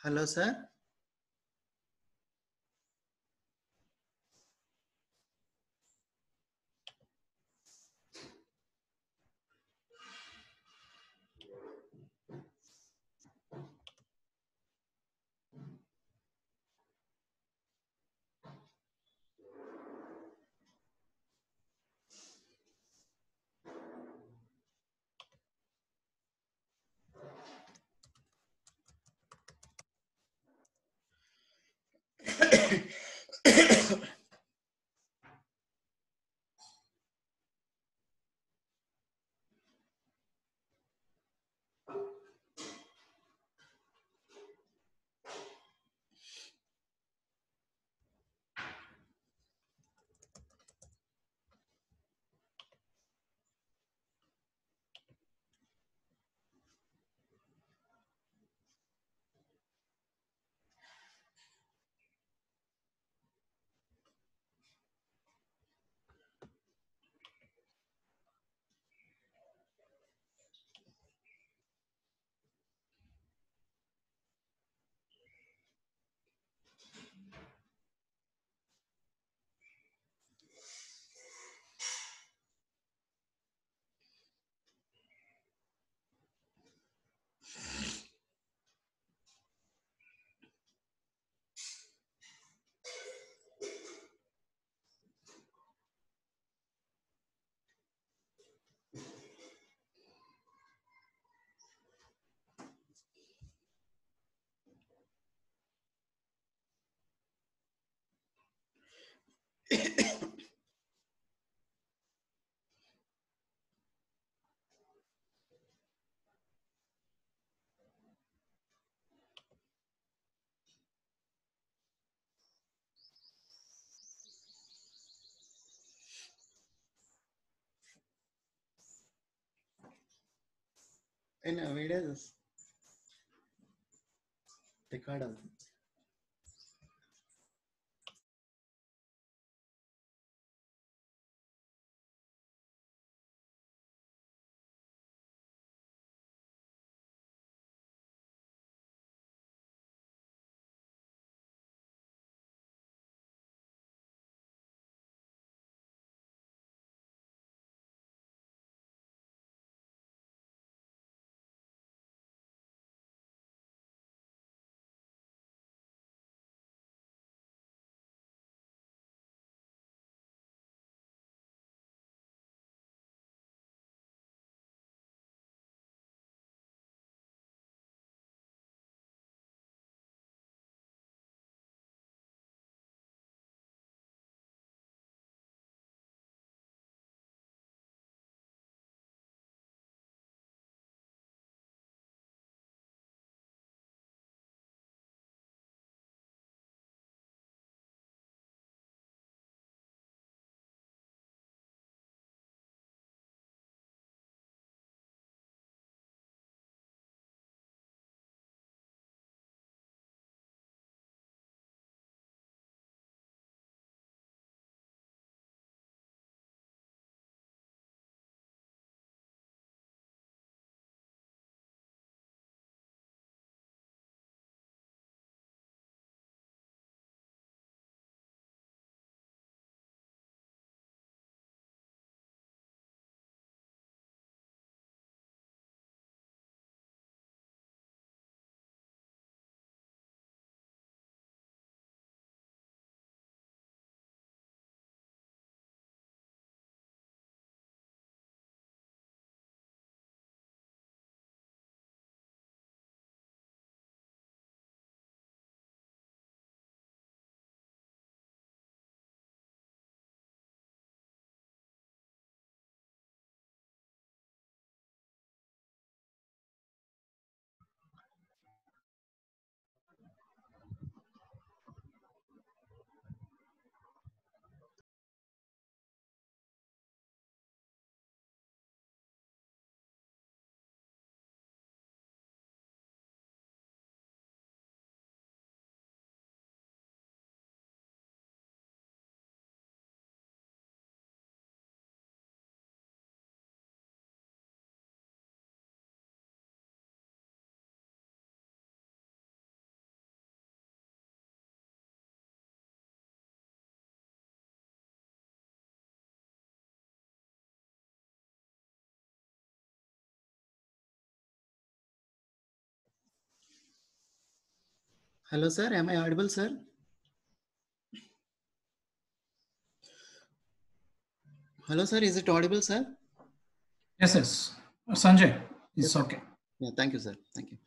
Hello sir. என்ன video record ஆகுது. Hello, sir. Am I audible, sir? Hello, sir. Is it audible, sir? Yes, yes. Sanjay, it's Yes, sir. okay. Yeah, thank you, sir. Thank you.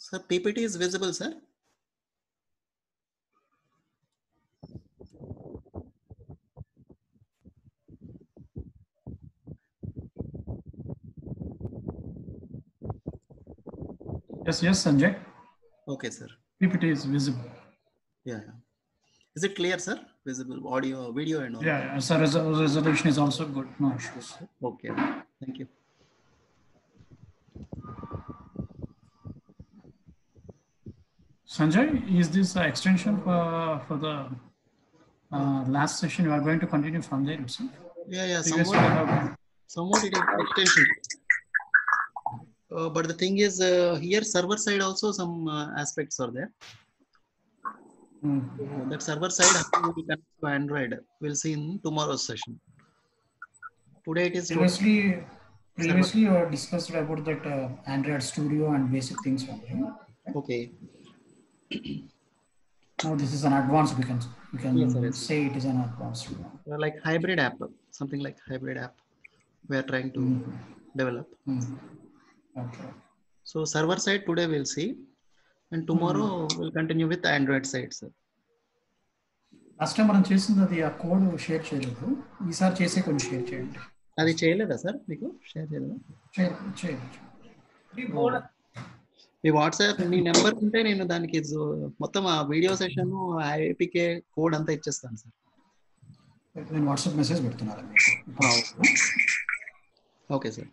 Sir, PPT is visible, sir. Yes, yes, Sanjay. Okay, sir. PPT is visible. Yeah. Is it clear, sir? Visible audio, video, and all. Yeah, so resolution is also good. No issues. Okay. Thank you. Sanjay, is this extension for the last session? You are going to continue from there itself? Yeah. Previously, I have. Somewhat it is extension. But the thing is, here server side also some aspects are there. So that server side, how we connect to Android, we'll see in tomorrow's session. Today it is Previously, server. you have discussed about that Android Studio and basic things only. Okay. Now this is an advanced. We Yes, sir. can Yes. say it is an advanced one. Like hybrid app, something like hybrid app we are trying to develop. Okay. So server side today we'll see, and tomorrow we'll continue with Android side, sir. Last time మనం చేసింది అది ఆ code share చేయలేదు, ఈసారి చేసే కొన్ని share చేయండి. అది చేయలేదా సార్, మీకు షేర్ చేయలేదా? చేయండి. మీ వాట్సాప్ మీ నెంబర్ ఉంటే నేను దానికి మొత్తం ఆ వీడియో సెషన్ ఐపికే కోడ్ అంతా ఇచ్చేస్తాను సార్. నేను వాట్సాప్ మెసేజ్ పెడుతున్నాను. Okay sir.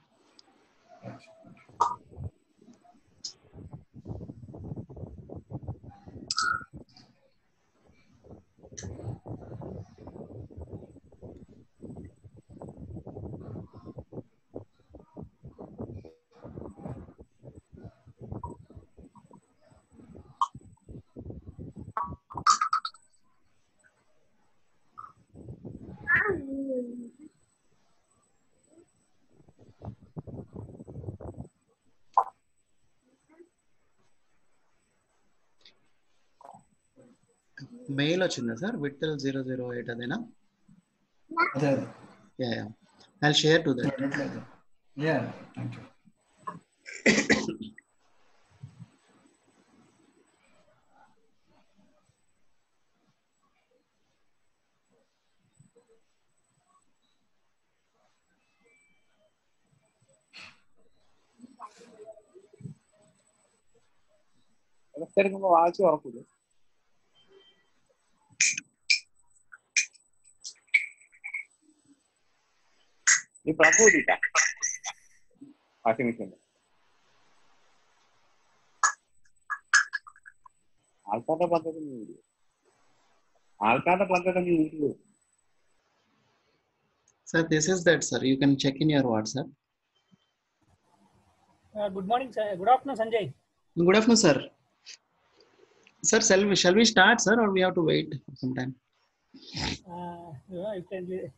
మెయిల్ వచ్చిందా సార్? విట్టల్ 008 అదేనా? అదే. Yeah I'll share to that. Yeah, thank you. എടുക്കുമ്പോ വാച്ച് ഉറപ്പില്ല. ഈ പ്ലഗ് കൂട്ടിട്ടാ വാഷിംഗ് മെഷീൻ ആൾക്കാരുടെ പ്ലഗൊക്കെ നീ ഊരി. ആൾക്കാരുടെ പ്ലഗൊക്കെ നീ ഊരി. Sir, this is that, sir. You can check in your WhatsApp. Good morning, sir. Good afternoon, Sanjay. Good afternoon, sir. Sir, shall we start, sir, or we have to wait for some time? You can,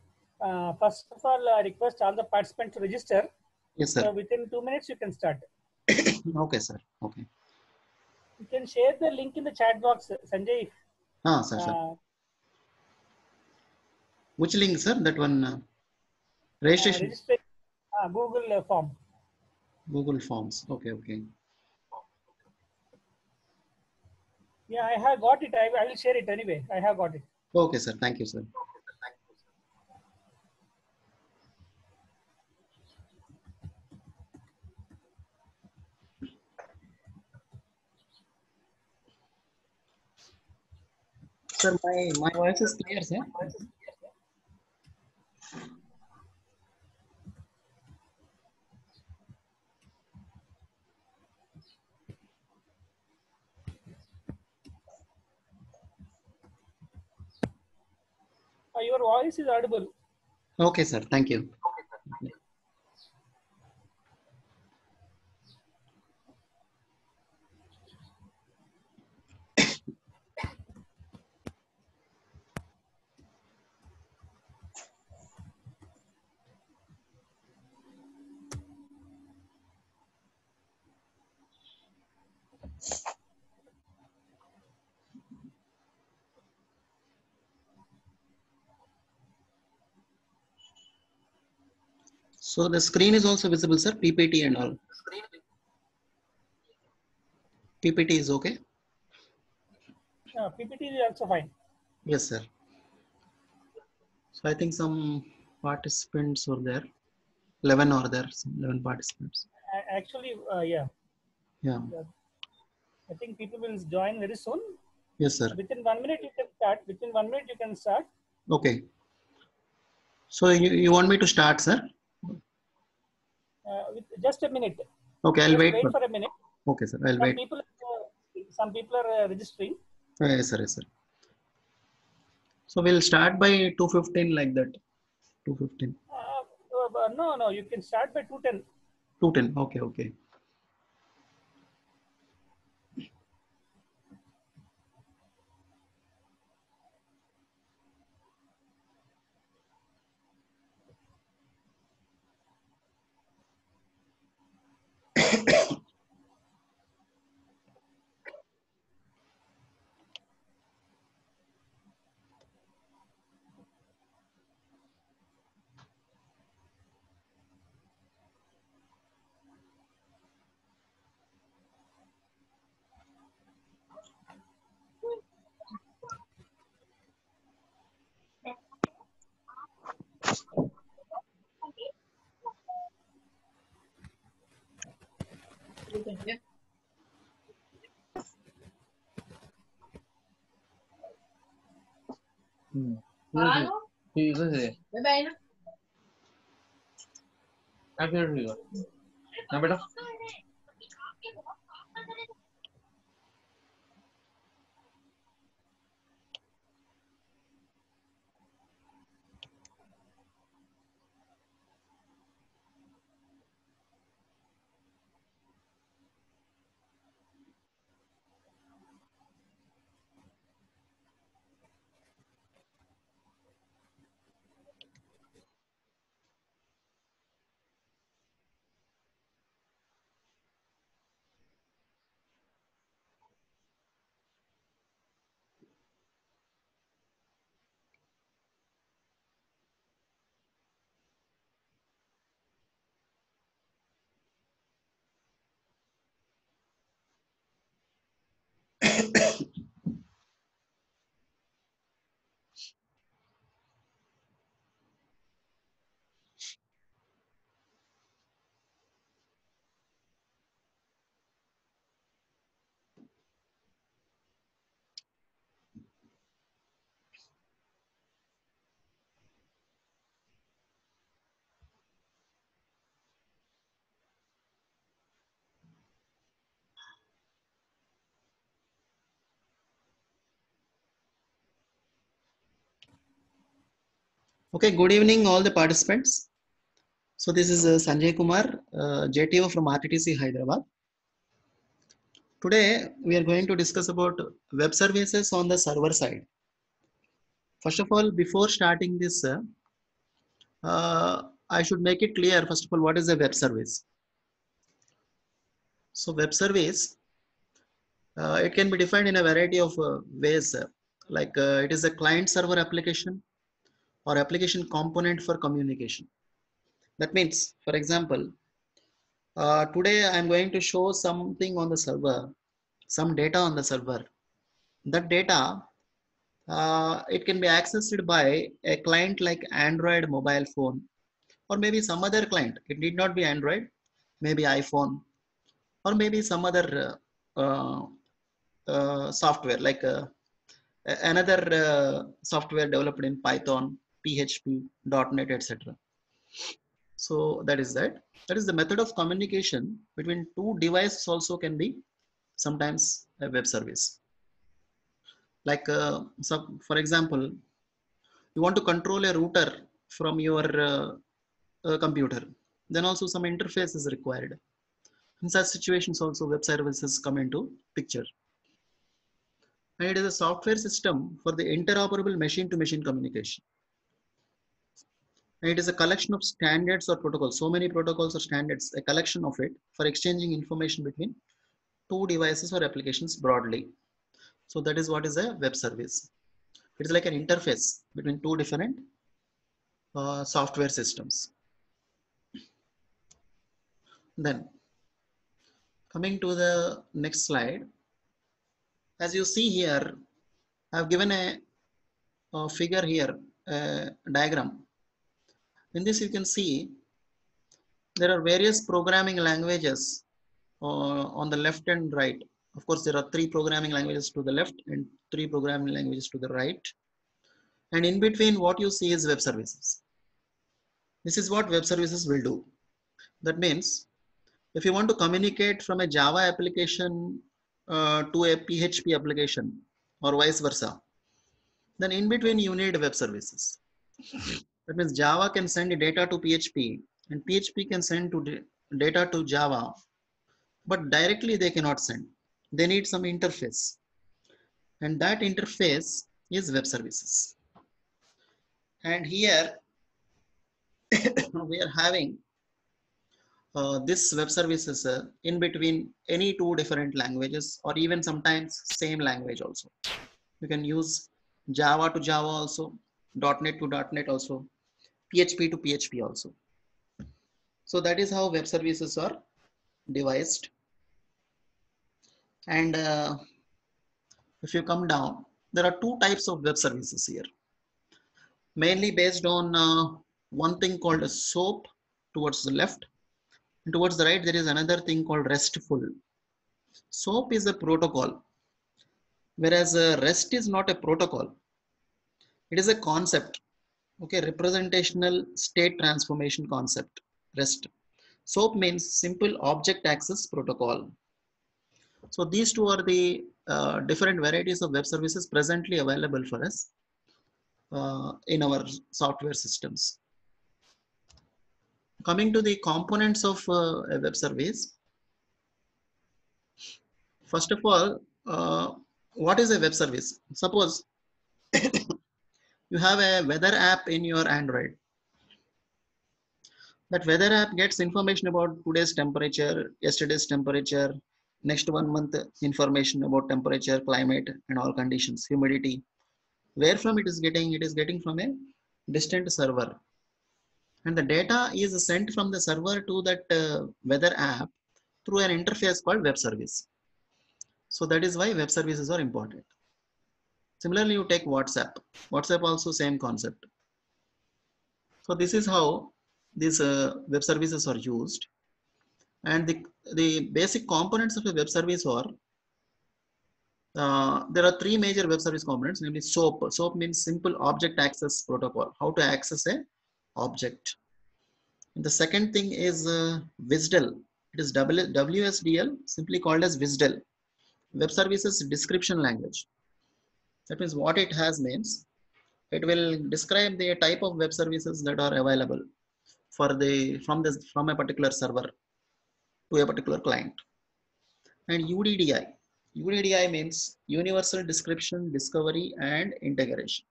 first of all, I request all the participants to register. Yes, sir. So within 2 minutes, you can start. Okay, sir. Okay. You can share the link in the chat box, Sanjay. Sir, sir. Which link, sir? That one, registration. Registration, Google form. Google Forms. Okay, okay. Yeah, I have got it. I will share it anyway. I have got it. Okay, sir. Thank you, sir. Sir, my voice is clear, sir. Your voice is audible. Okay, sir. Thank you. So the screen is also visible, sir. PPT and all. PPT is okay. PPT is also fine. Yes, sir. So I think some participants were there. 11 are there. 11 participants. Actually, yeah. Yeah. I think people will join very soon. Yes, sir. Within 1 minute, you can start. Within 1 minute, you can start. Okay. So you want me to start, sir? With just a minute. Okay, I'll Just wait. wait for a minute. Okay, sir. I'll wait. Some people are registering. Yes, sir. Yes, sir. So we'll start by 2:15 like that. 2:15. No. You can start by 2:10. 2:10. Okay, okay. ठीक है ना बेटा Okay, good evening, all the participants. So this is Sanjay Kumar, JTO from RTTC Hyderabad. Today, we are going to discuss about web services on the server side. First of all, before starting this, I should make it clear, first of all, what is a web service? So web service, it can be defined in a variety of ways, it is a client server application or application component for communication. That means, for example, today I'm going to show something on the server, some data on the server. That data, it can be accessed by a client like Android mobile phone or maybe some other client. It need not be Android, maybe iPhone or maybe some other software like another software developed in Python, PHP, .NET, etc. So that is that. That is the method of communication between two devices also can be sometimes a web service. Like, so for example, you want to control a router from your computer, then also some interface is required. In such situations also web services come into picture. And it is a software system for the interoperable machine-to-machine communication. And it is a collection of standards or protocols. So many protocols or standards, a collection of it for exchanging information between two devices or applications broadly. So that is what is a web service. It is like an interface between two different software systems. Then coming to the next slide, as you see here, I have given a figure here, a diagram. In this you can see there are various programming languages on the left and right. Of course, there are 3 programming languages to the left and 3 programming languages to the right. And in between, what you see is web services. This is what web services will do. That means if you want to communicate from a Java application to a PHP application or vice versa, then in between you need web services. That means Java can send data to PHP and PHP can send data to Java, but directly they cannot send. They need some interface, and that interface is web services. And here we are having this web services in between any 2 different languages or even sometimes same language also. You can use Java to Java also, .NET to .NET also, PHP to PHP also. So that is how web services are devised. And if you come down, there are 2 types of web services here, mainly based on one thing called a SOAP towards the left, and towards the right there is another thing called RESTful. SOAP is a protocol, whereas REST is not a protocol. It is a concept, okay, representational state transformation concept, REST. SOAP means Simple Object Access Protocol. So these 2 are the different varieties of web services presently available for us in our software systems. Coming to the components of a web service. First of all, what is a web service? Suppose you have a weather app in your Android. That weather app gets information about today's temperature, yesterday's temperature, next 1 month information about temperature, climate, and all conditions, humidity. Where from it is getting? It is getting from a distant server. And the data is sent from the server to that weather app through an interface called web service. So that is why web services are important. Similarly, you take WhatsApp. WhatsApp also same concept. So this is how these web services are used. And the basic components of a web service are, there are 3 major web service components, namely SOAP. SOAP means Simple Object Access Protocol, how to access a object. And the second thing is WSDL. It is WSDL, simply called as WSDL, Web Services Description Language. That means what it has means, it will describe the type of web services that are available for from a particular server to a particular client. and UDDI. UDDI means Universal Description, Discovery, and Integration.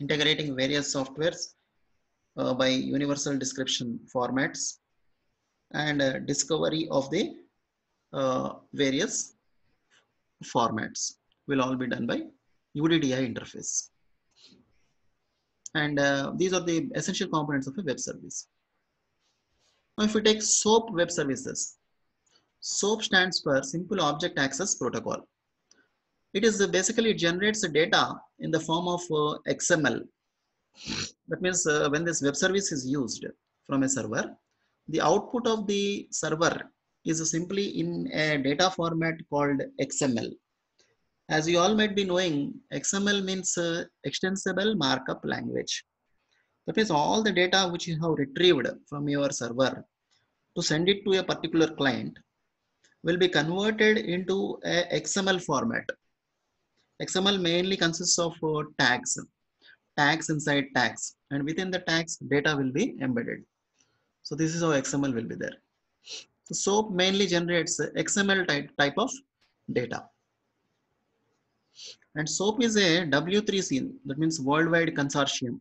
Integrating various softwares by universal description formats and discovery of the various formats will all be done by UDDI interface. And these are the essential components of a web service. Now, if we take SOAP web services, SOAP stands for Simple Object Access Protocol. It is basically it generates the data in the form of XML. That means when this web service is used from a server, the output of the server is simply in a data format called XML. As you all might be knowing, XML means extensible markup language. That means all the data which you have retrieved from your server to send it to a particular client will be converted into a XML format. XML mainly consists of tags inside tags, and within the tags data will be embedded. So this is how XML will be there. So SOAP mainly generates XML type of data. And SOAP is a W3C, that means Worldwide Consortium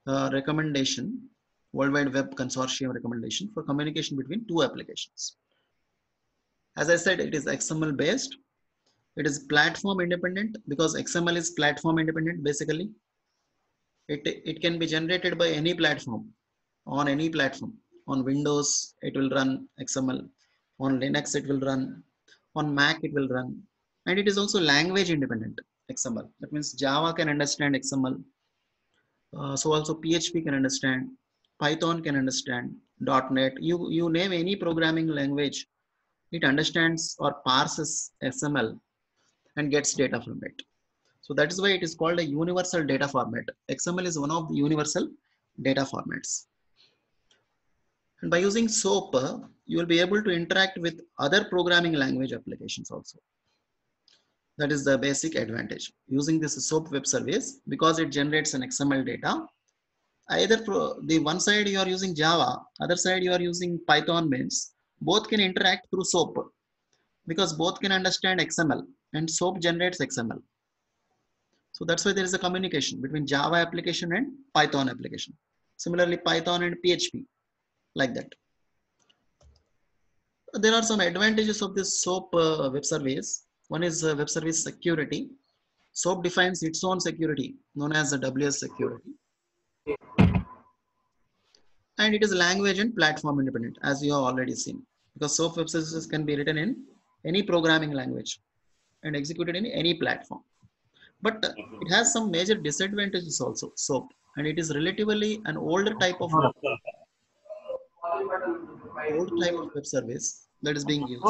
recommendation, Worldwide Web Consortium recommendation for communication between two applications. As I said, it is XML based. It is platform independent because XML is platform independent basically. It can be generated by any platform, on any platform. On Windows, it will run XML. On Linux, it will run. On Mac, it will run. And it is also language independent XML. That means Java can understand XML. So also PHP can understand. Python can understand. .NET. You name any programming language, it understands or parses XML and gets data from it. So that is why it is called a universal data format. XML is one of the universal data formats. And by using SOAP, you will be able to interact with other programming language applications also. That is the basic advantage. Using this SOAP web service, because it generates an XML data, either the one side you are using Java, other side you are using Python means both can interact through SOAP because both can understand XML and SOAP generates XML. So that's why there is a communication between Java application and Python application. Similarly, Python and PHP, like that. There are some advantages of this SOAP web service. One is web service security. SOAP defines its own security, known as the WS security. And it is language and platform independent, as you have already seen. Because SOAP web services can be written in any programming language and executed in any platform. But it has some major disadvantages also, SOAP, and it is relatively an older type of web service that is being used.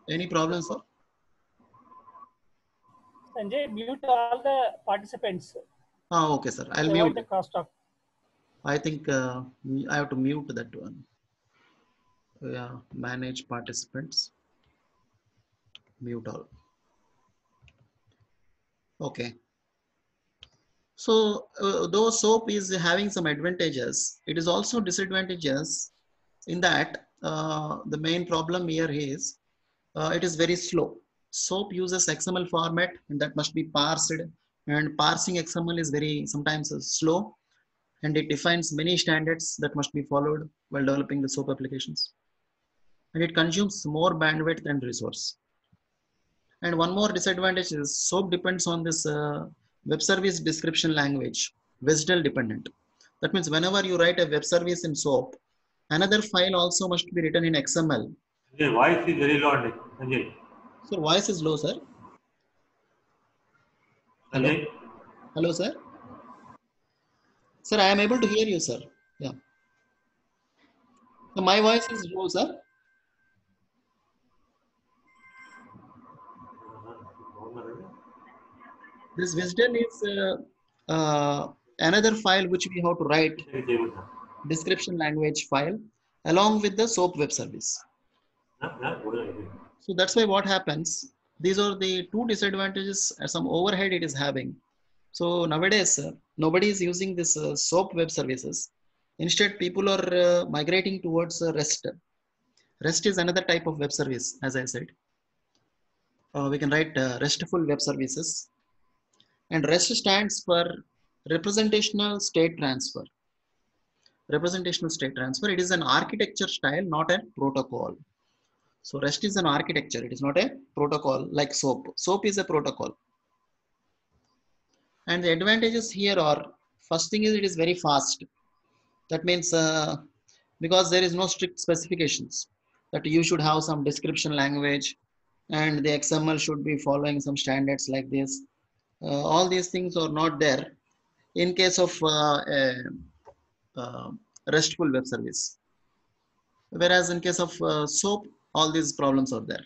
Any problems, sir? Sanjay, mute all the participants. Okay, sir. I'll Avoid mute. the crosstalk. I think I have to mute that one. Yeah, manage participants. Mute all. Okay. So though SOAP is having some advantages, it is also disadvantages in that the main problem here is it is very slow. SOAP uses XML format and that must be parsed, and parsing XML is very sometimes slow, and it defines many standards that must be followed while developing the SOAP applications. And it consumes more bandwidth and resource. And one more disadvantage is SOAP depends on this web service description language, WSDL dependent. That means whenever you write a web service in SOAP, another file also must be written in XML. The voice is very low, Sanjay. Sir, voice is low, sir. Hello. Sanjay? Hello, sir. Sir, I am able to hear you, sir. Yeah. So my voice is low, sir. This WSDL is another file which we have to write, description language file, along with the SOAP web service. So that's why what happens, these are the two disadvantages, some overhead it is having. So nowadays, nobody is using this SOAP web services. Instead, people are migrating towards REST. REST is another type of web service, as I said. We can write RESTful web services. And REST stands for Representational State Transfer. Representational state transfer. It is an architecture style, not a protocol. So REST is an architecture. It is not a protocol like SOAP. SOAP is a protocol. And the advantages here are, first thing is it is very fast. That means because there is no strict specifications that you should have some description language and the XML should be following some standards like this. All these things are not there in case of RESTful web service. Whereas in case of SOAP, all these problems are there.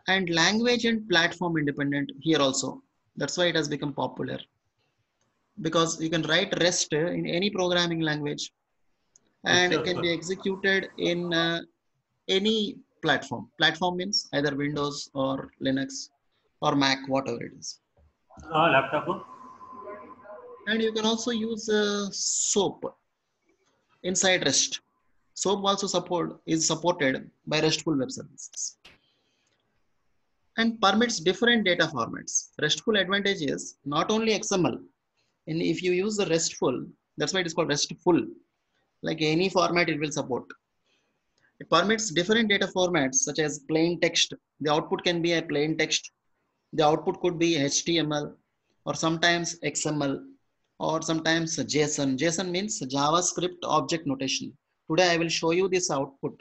And language and platform independent here also. That's why it has become popular. Because you can write REST in any programming language and it can be executed in any platform. Platform means either Windows or Linux or Mac, whatever it is. Laptop. And you can also use SOAP inside REST. SOAP also is supported by RESTful web services and permits different data formats. RESTful advantage is not only XML. And if you use the RESTful, that's why it is called RESTful. Like any format it will support. It permits different data formats such as plain text. The output can be a plain text. The output could be HTML or sometimes XML or sometimes JSON. JSON means JavaScript object notation. Today I will show you this output,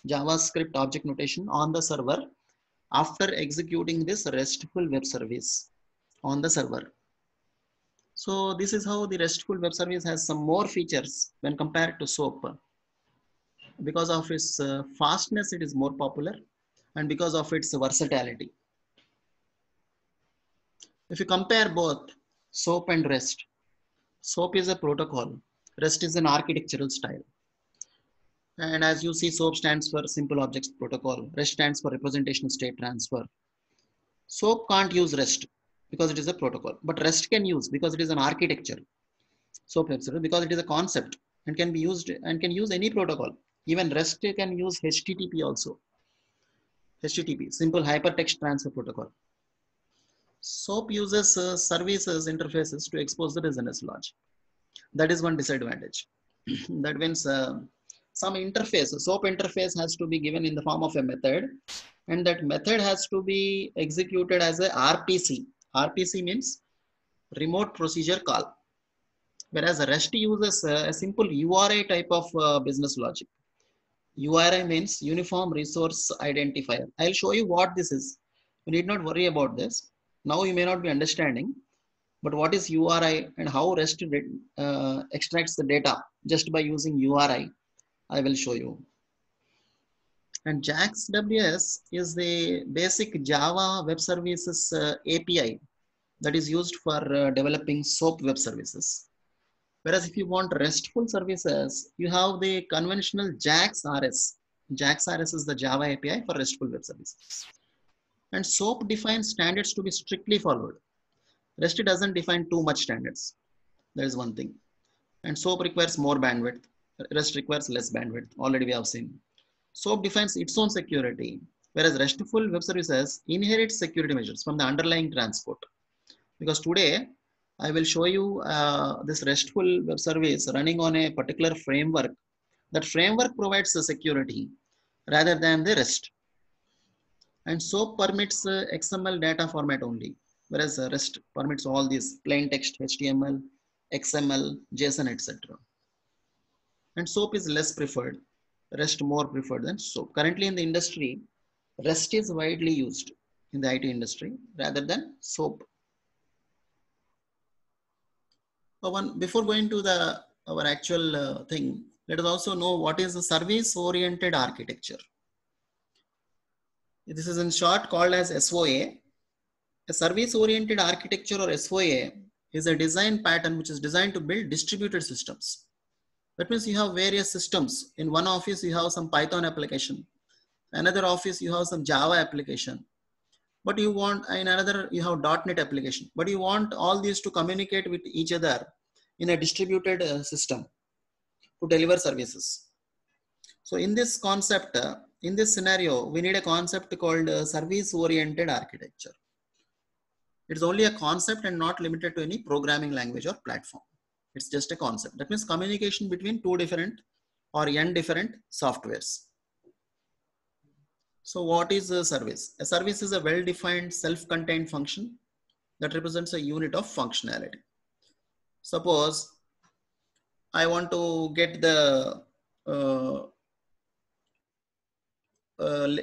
JavaScript object notation on the server after executing this RESTful web service on the server. So this is how the RESTful web service has some more features when compared to SOAP. Because of its fastness, it is more popular, and because of its versatility. If you compare both SOAP and REST, SOAP is a protocol, REST is an architectural style. And as you see, SOAP stands for Simple Objects Protocol, REST stands for Representational State Transfer. SOAP can't use REST because it is a protocol, but REST can use because it is an architecture. SOAP because it is a concept and can be used and can use any protocol. Even REST can use HTTP also. HTTP, Simple Hypertext Transfer Protocol. SOAP uses services interfaces to expose the business logic. That is one disadvantage. That means some interface, SOAP interface has to be given in the form of a method, and that method has to be executed as a RPC. RPC means remote procedure call. Whereas REST uses a simple URI type of business logic. URI means Uniform Resource Identifier. I'll show you what this is. You need not worry about this. Now you may not be understanding, but what is URI and how REST extracts the data just by using URI, I will show you. And JAX-WS is the basic Java Web Services API that is used for developing SOAP web services. Whereas if you want RESTful services, you have the conventional JAX-RS. JAX-RS is the Java API for RESTful web services. And SOAP defines standards to be strictly followed. REST doesn't define too much standards. That is one thing. And SOAP requires more bandwidth. REST requires less bandwidth. Already we have seen. SOAP defines its own security, whereas RESTful web services inherit security measures from the underlying transport. Because today, I will show you this RESTful web service running on a particular framework. That framework provides the security rather than the REST. And SOAP permits XML data format only, whereas REST permits all these plain text, HTML, XML, JSON, etc. And SOAP is less preferred, REST more preferred than SOAP. Currently in the industry, REST is widely used in the IT industry rather than SOAP. Before going to our actual thing, let us also know what is the service-oriented architecture. This is in short called as SOA. A service-oriented architecture or SOA is a design pattern which is designed to build distributed systems. That means you have various systems. In one office, you have some Python application. Another office, you have some Java application. but you want in another, you have .NET application, but you want all these to communicate with each other in a distributed system to deliver services. So in this concept, in this scenario, we need a concept called service-oriented architecture. It's only a concept and not limited to any programming language or platform. It's just a concept. That means communication between two different or n different softwares. So what is a service? A service is a well-defined self-contained function that represents a unit of functionality. Suppose I want to get the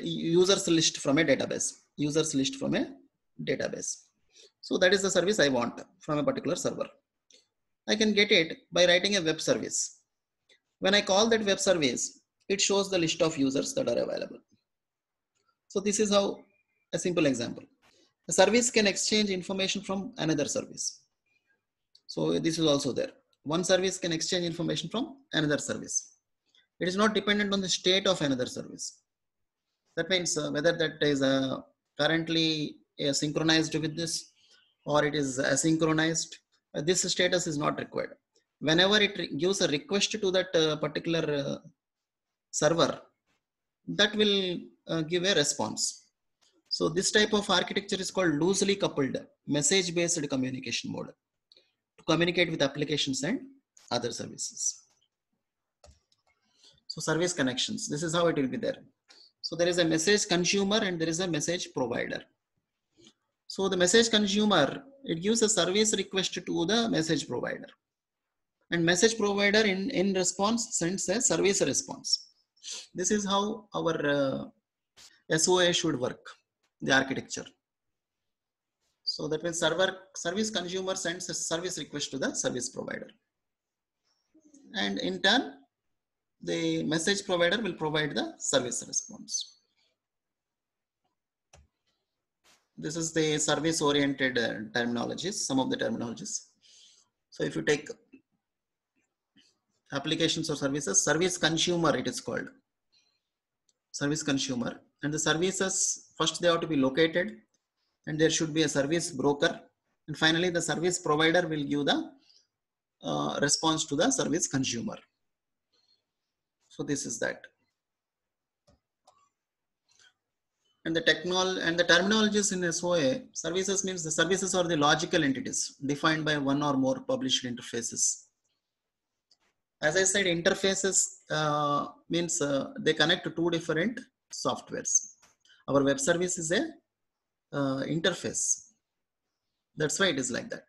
users list from a database. So that is the service I want from a particular server. I can get it by writing a web service. When I call that web service, it shows the list of users that are available. So this is how a simple example. A service can exchange information from another service. So this is also there. One service can exchange information from another service. It is not dependent on the state of another service. That means whether that is currently synchronized with this or it is asynchronized, this status is not required. Whenever it gives a request to that particular server, that will give a response. So this type of architecture is called loosely coupled message-based communication model to communicate with applications and other services. So service connections, this is how it will be there. So there is a message consumer and there is a message provider. So the message consumer, it gives a service request to the message provider, and message provider in response sends a service response. This is how our SOA should work, the architecture. So that means service consumer sends a service request to the service provider, and in turn the message provider will provide the service response. This is the service oriented terminologies, some of the terminologies. So if you take applications or services, service consumer, it is called service consumer, and the services, first they have to be located, and there should be a service broker, and finally the service provider will give the response to the service consumer. So this is that. And the terminologies in SOA, services means the services are the logical entities defined by one or more published interfaces. As I said, interfaces means they connect to two different softwares. Our web service is a interface. That's why it is like that.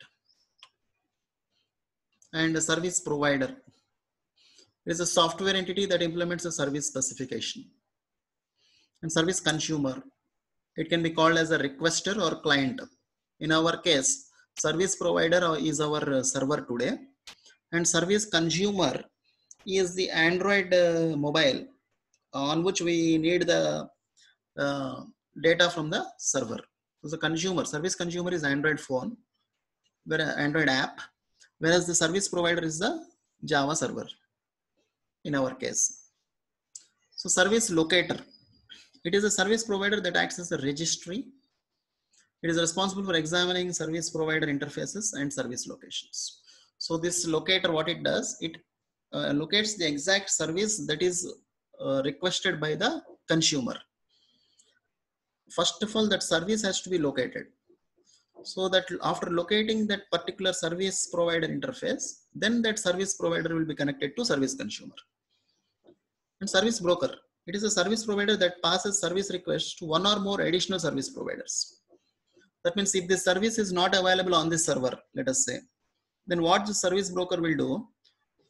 And the service provider is a software entity that implements a service specification. And service consumer, it can be called as a requester or client. In our case, service provider is our server today, and service consumer is the Android mobile on which we need the data from the server. So the consumer, service consumer is Android phone, Android app, whereas the service provider is the Java server in our case. So service locator, it is a service provider that acts as a registry. It is responsible for examining service provider interfaces and service locations. So this locator, what it does, it locates the exact service that is requested by the consumer. First of all, that service has to be located. So that after locating that particular service provider interface, then that service provider will be connected to service consumer. And service broker, it is a service provider that passes service requests to one or more additional service providers. That means if this service is not available on this server, let us say, then what the service broker will do,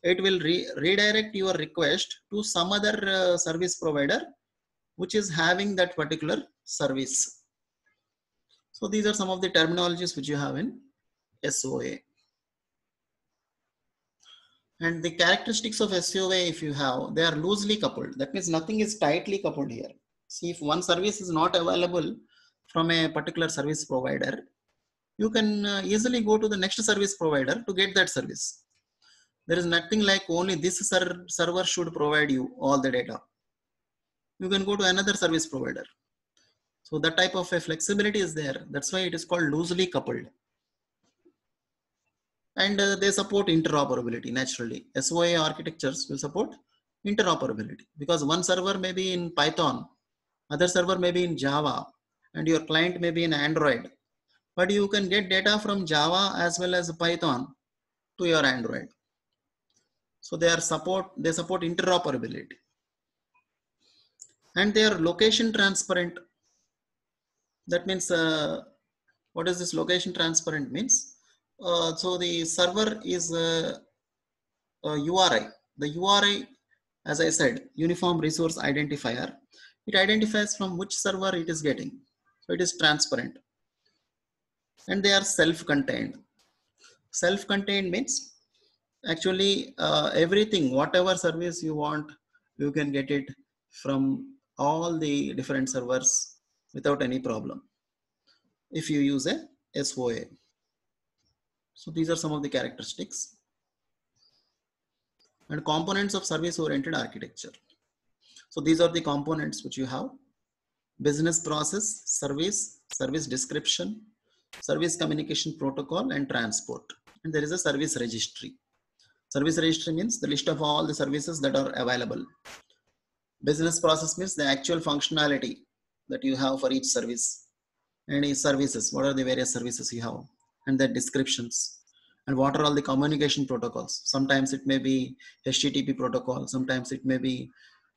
it will redirect your request to some other service provider which is having that particular service. So these are some of the terminologies which you have in SOA. And the characteristics of SOA, if you have, they are loosely coupled. That means nothing is tightly coupled here. See, if one service is not available from a particular service provider, you can easily go to the next service provider to get that service. There is nothing like only this server should provide you all the data. You can go to another service provider. So that type of a flexibility is there. That's why it is called loosely coupled. And they support interoperability naturally. SOA architectures will support interoperability because one server may be in Python, other server may be in Java, and your client may be in Android. But you can get data from Java as well as Python to your Android. So they support interoperability. And they are location transparent. That means, what is this location transparent means? So the server is URI. The URI, as I said, Uniform Resource Identifier. It identifies from which server it is getting. So it is transparent. And they are self-contained. Self-contained means actually everything, whatever service you want, you can get it from all the different servers without any problem if you use a SOA. So these are some of the characteristics. And components of service-oriented architecture. So these are the components which you have: business process, service, service description, service communication protocol, and transport. And there is a service registry. Service registry means the list of all the services that are available. Business process means the actual functionality that you have for each service. Any services, what are the various services you have, and the descriptions. And what are all the communication protocols? Sometimes it may be HTTP protocol, sometimes it may be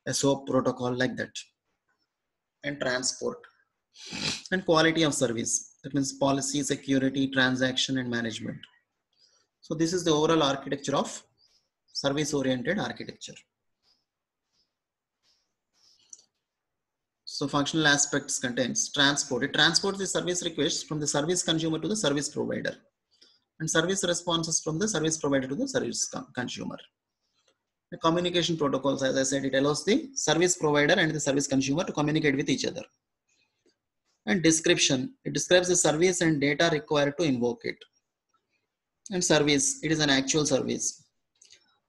a SOAP protocol, like that. And transport. And quality of service. That means policy, security, transaction, and management. So this is the overall architecture of service-oriented architecture. So functional aspects contains transport. It transports the service requests from the service consumer to the service provider, and service responses from the service provider to the service consumer. The communication protocols, as I said, it allows the service provider and the service consumer to communicate with each other. And description, it describes the service and data required to invoke it. And service, it is an actual service.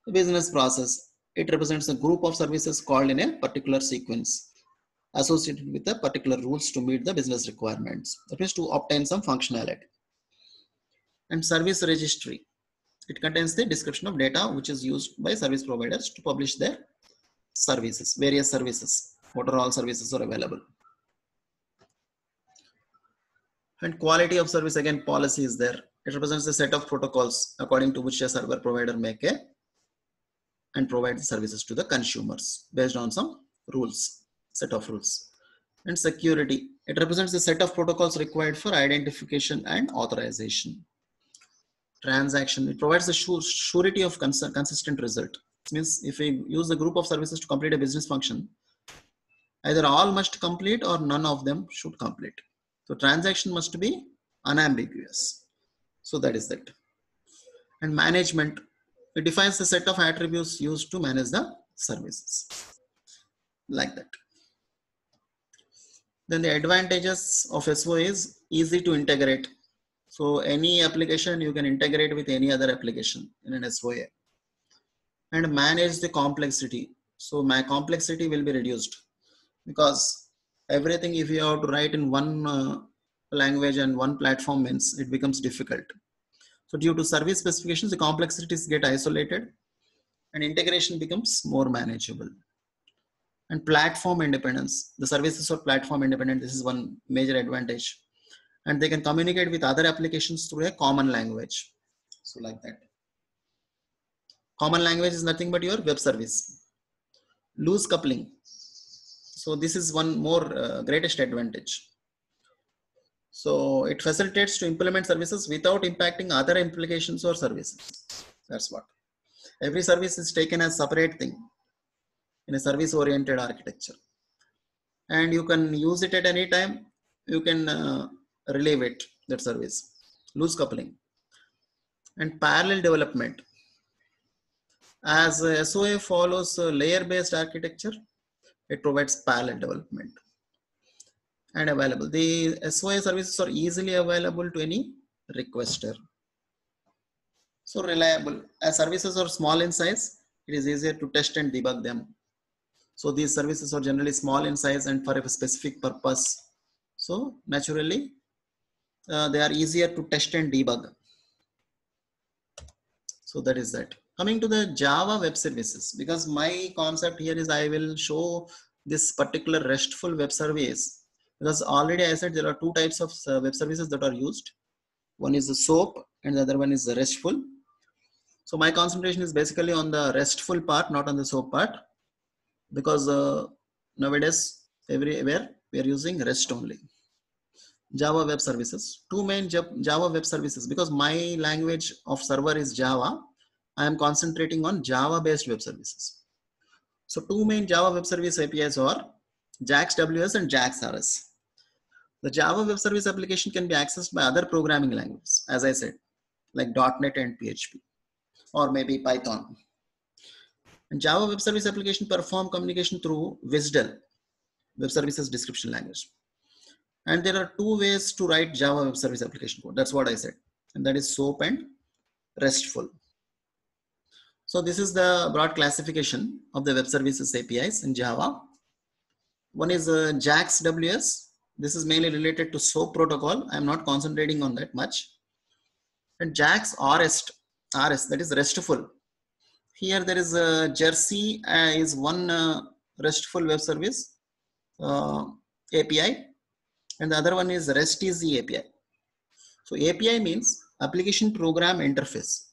The business process, it represents a group of services called in a particular sequence associated with the particular rules to meet the business requirements. That means to obtain some functionality. And service registry, it contains the description of data which is used by service providers to publish their services, various services, what are all services are available. And quality of service, again, policy is there. It represents the set of protocols according to which a server provider make and provide the services to the consumers based on some rules, set of rules. And security, it represents the set of protocols required for identification and authorization. Transaction, it provides the surety of consistent result. It means if we use a group of services to complete a business function, either all must complete or none of them should complete. So transaction must be unambiguous. So that is that. And management, it defines the set of attributes used to manage the services, like that. Then the advantages of SOA is easy to integrate. So any application you can integrate with any other application in an SOA. And manage the complexity. So my complexity will be reduced because everything, if you have to write in one language and one platform, means it becomes difficult. So due to service specifications, the complexities get isolated and integration becomes more manageable. And platform independence, the services are platform independent. This is one major advantage. And they can communicate with other applications through a common language. So like that. Common language is nothing but your web service. Loose coupling. So this is one more greatest advantage. So it facilitates to implement services without impacting other applications or services. That's what. Every service is taken as separate thing in a service-oriented architecture. And you can use it at any time. You can relieve it, that service. Loose coupling. And parallel development. As SOA follows a layer-based architecture, it provides parallel development. And available. The SOA services are easily available to any requester. So reliable. As services are small in size, it is easier to test and debug them. So these services are generally small in size and for a specific purpose. So naturally, they are easier to test and debug. So that is that. Coming to the Java web services, because my concept here is I will show this particular RESTful web service, because already I said there are two types of web services that are used. One is the SOAP and the other one is the RESTful. So my concentration is basically on the RESTful part, not on the SOAP part, because nowadays everywhere we are using REST only. Java web services, two main Java web services, because my language of server is Java. I am concentrating on Java based web services. So two main Java web service APIs are JAX-WS and JAX-RS. The Java web service application can be accessed by other programming languages, as I said, like .NET and PHP, or maybe Python. And Java web service application perform communication through WSDL, web services description language. And there are two ways to write Java web service application code. That's what I said. And that is SOAP and RESTful. So this is the broad classification of the web services APIs in Java. One is JAX-WS. This is mainly related to SOAP protocol. I'm not concentrating on that much. And JAX-RS, that is RESTful. Here there is Jersey is one RESTful web service API. And the other one is REST-easy API. So API means application program interface.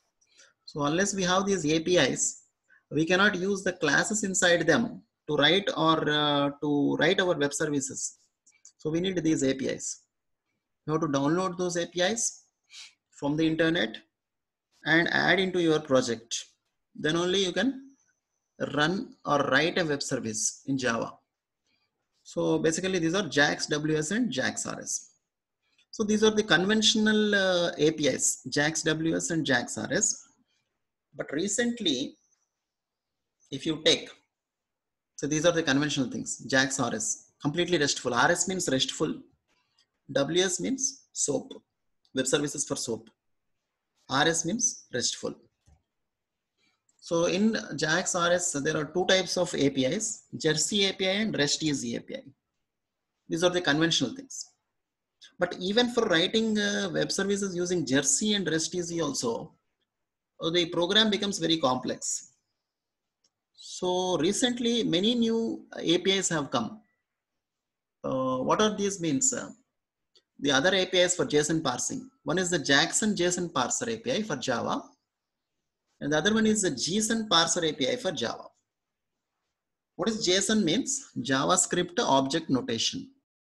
So unless we have these APIs, we cannot use the classes inside them to write or to write our web services. So we need these APIs. You have to download those APIs from the internet and add into your project. Then only you can run or write a web service in Java. So basically these are JAX-WS and JAX-RS. So these are the conventional APIs, JAX-WS and JAX-RS. But recently, if you take, so these are the conventional things, JAX-RS, completely RESTful. RS means RESTful. WS means SOAP, web services for SOAP. RS means RESTful. So in JAX-RS, there are two types of APIs, Jersey API and REST-easy API. These are the conventional things. But even for writing web services using Jersey and REST-easy also, the program becomes very complex. So recently, many new APIs have come. What are these means? The other APIs for JSON parsing. One is the Jackson JSON parser API for Java. And the other one is the JSON parser API for Java. What is JSON means? JavaScript object notation.